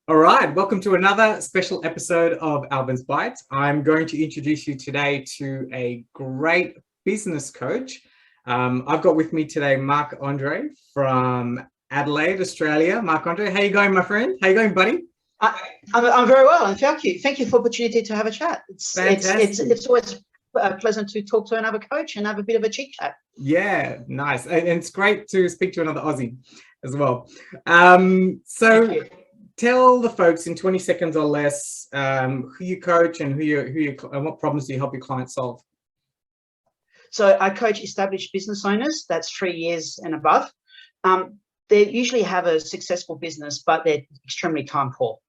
All right, welcome to another special episode of Alvin's Bites. I'm going to introduce you today to a great business coach. I've got with me today Marc-Andre from Adelaide, Australia. Marc-Andre, how you going, my friend? How you going, buddy? I'm very well, and thank you. Thank you for the opportunity to have a chat. It's always pleasant to talk to another coach and have a bit of a chit chat. Yeah, nice, and it's great to speak to another Aussie as well. Tell the folks in 20 seconds or less who you coach and and what problems do you help your clients solve. So I coach established business owners, that's 3 years and above. They usually have a successful business, but they're extremely time poor.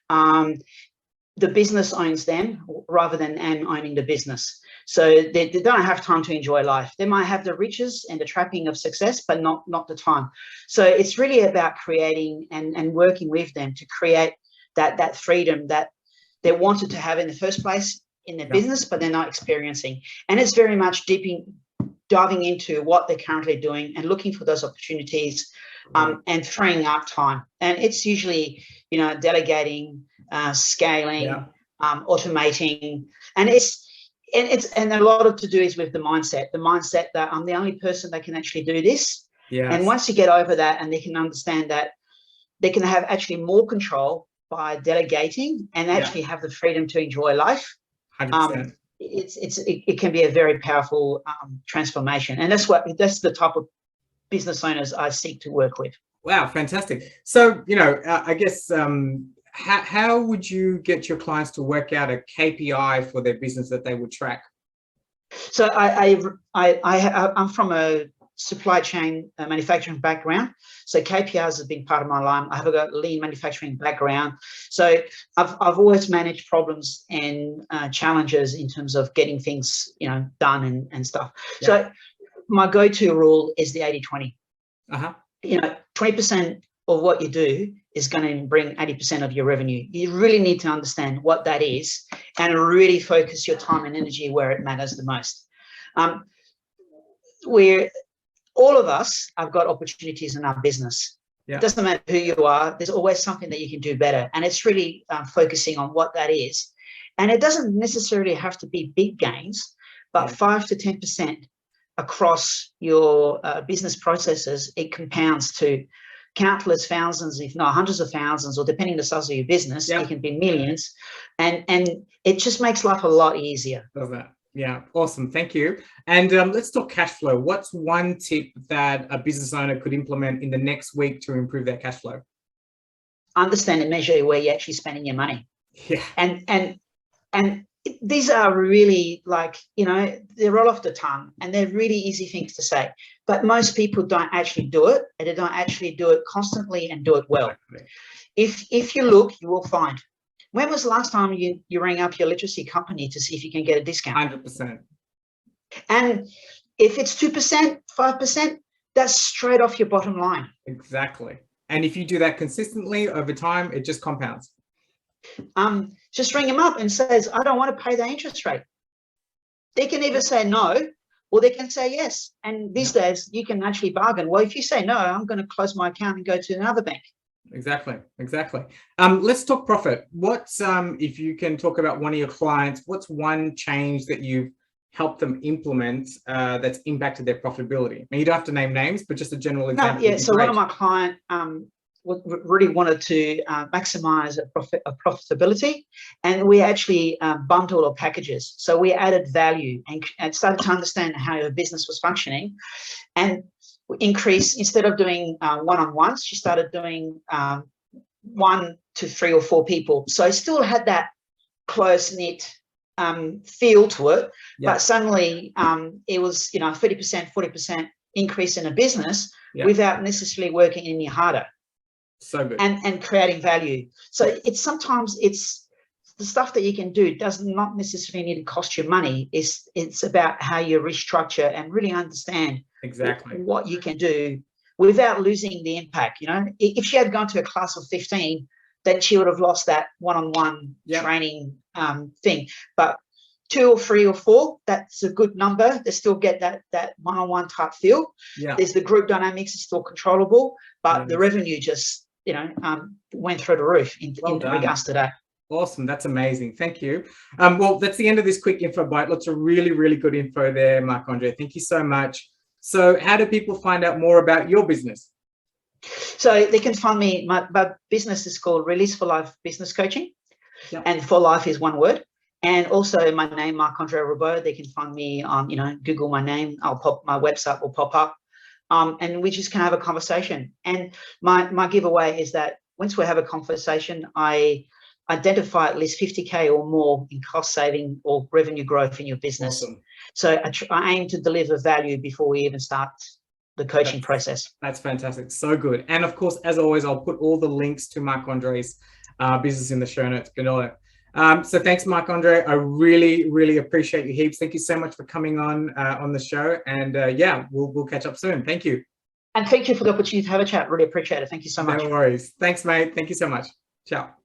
The business owns them rather than them owning the business. So they don't have time to enjoy life. They might have the riches and the trapping of success, but not the time. So it's really about creating and working with them to create that freedom that they wanted to have in the first place in their business, but they're not experiencing. And it's very much diving into what they're currently doing and looking for those opportunities and freeing up time. And it's usually, delegating, scaling, automating, and a lot of to do is with the mindset that I'm the only person that can actually do this. And once you get over that and they can understand that they can have actually more control by delegating and actually have the freedom to enjoy life. 100%. It can be a very powerful transformation, and that's the type of business owners I seek to work with. Wow, fantastic. So I guess how would you get your clients to work out a KPI for their business that they would track? So I'm from a supply chain manufacturing background, so KPIs have been part of my life. I have a lean manufacturing background, so I've always managed problems and challenges in terms of getting things done and stuff. So my go-to rule is the 80-20. 20% of what you do is going to bring 80% of your revenue. You really need to understand what that is and really focus your time and energy where it matters the most. All of us have got opportunities in our business. It doesn't matter who you are, there's always something that you can do better. And it's really focusing on what that is. And it doesn't necessarily have to be big gains, but 5 to 10% across your business processes, it compounds to countless thousands, if not hundreds of thousands, or depending on the size of your business, it can be millions. And it just makes life a lot easier. Does that? Yeah, awesome. Thank you. And let's talk cash flow. What's one tip that a business owner could implement in the next week to improve their cash flow? Understand and measure where you're actually spending your money. Yeah. And these are really they roll off the tongue and they're really easy things to say, but most people don't actually do it, and they don't actually do it constantly and do it well. Exactly. If you look, you will find. When was the last time you rang up your literacy company to see if you can get a discount? 100%. And if it's 2%, 5%, that's straight off your bottom line. Exactly. And if you do that consistently over time, it just compounds. Just ring them up and says, I don't want to pay the interest rate. They can either say no, or they can say yes. And these days you can actually bargain. Well, if you say no, I'm going to close my account and go to another bank. Exactly. Let's talk profit. What's if you can talk about one of your clients, what's one change that you've helped them implement that's impacted their profitability? And you don't have to name names, but just a general example. So one of my clients really wanted to maximize profitability, and we actually bundled our packages. So we added value and started to understand how your business was functioning, and increase, instead of doing one-on-ones, she started doing 1 to 3 or 4 people. So I still had that close-knit feel to it, but suddenly it was 30%, 40% increase in a business without necessarily working any harder. So good. And creating value. So sometimes it's the stuff that you can do does not necessarily need to cost you money. It's about how you restructure and really understand exactly what you can do without losing the impact. If she had gone to a class of 15, then she would have lost that one-on-one training thing. But 2 or 3 or 4, that's a good number. They still get that one-on-one type feel. There's the group dynamics is still controllable, but the revenue just went through the roof in regards to that. Awesome. That's amazing. Thank you. Well, that's the end of this quick info bite. Lots of really, really good info there, Marc-Andre. Thank you so much. So how do people find out more about your business? So they can find me. My business is called Release for Life Business Coaching. Yep. And for life is one word. And also my name, Marc-Andre Roubaud. They can find me on, Google my name. My website will pop up. And we just can have a conversation. And my giveaway is that once we have a conversation, I identify at least 50K or more in cost saving or revenue growth in your business. Awesome. So I aim to deliver value before we even start the coaching process. That's fantastic. So good. And of course, as always, I'll put all the links to Marc-Andre's business in the show notes below. So thanks, Marc-Andre. I really, really appreciate you heaps. Thank you so much for coming on the show. And yeah, we'll catch up soon. Thank you. And thank you for the opportunity to have a chat. Really appreciate it. Thank you so much. No worries. Thanks, mate. Thank you so much. Ciao.